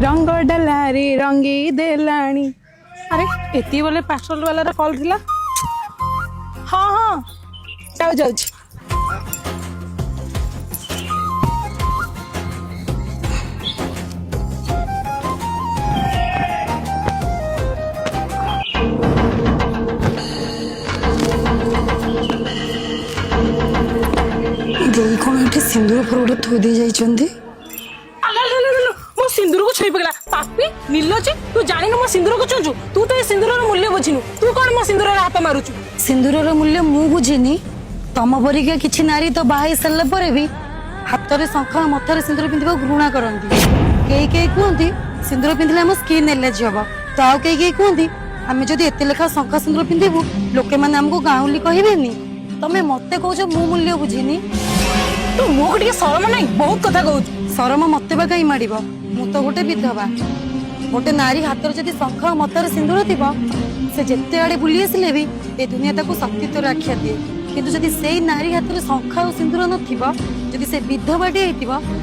रंग डलारे रंगी देलाणी। अरे एती बोले पास्टल वाला कॉल थिला। हाँ हाँ जाऊ जाऊ। देई कौन एठी सिंदूर फरोड़ थोई दे जाइछन्ती। मो सिंदूर को छुई पगला पापी नीलोची तू जानिनु मो सिंदूर को चुंचु तू तो ए सिंदूर रो मूल्य बुझिनु तू कोन मो सिंदूर रे हाथ मारुचु। सिंदूर रो मूल्य मु बुझिनी तम परिका किछि नारी तो बाहाई सरला परे भी हाथ रे शंख मथरे सिंदूर पिंधिबा घृणा करंती। केई केई कहंती सिंदूर पिंधिले हम स्किन एलर्जी हबो तो आउ केई केई कहंती आमे जदी एते लेखा शंख सिंदूर पिंधिबु लोके माने हमको गाउली कहिबेनी। तमे मते कहजो मु मूल्य बुझिनी। तू मो को ଟିକେ शरम नाही बहुत कथा कहू। शरम मते बा कई माडिबो मु तो गोटे विधवा गोटे नारी हाथ जदि शंख मथर सिंदूर थी से जिते आड़े बुली आसिले भी ए दुनिया ताको शक्तित्व आख्या दिए किंतु जदि से नारी हाथ में शंख और सिंदूर नथि से विधवाटी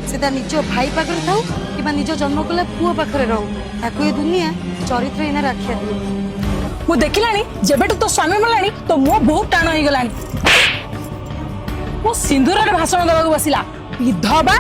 से निज भाई पाखे थाऊ कि निज जन्म कला पुओ पाखे रहू ताको ए दुनिया चरित्रहीन आख्या दिए। मु देखिलानी जेबेटू तो स्वामी मलानी तो मो बहुत टाण हो गलानी। मो सिंदूर रे भाषण देवाक बसिला विधवा।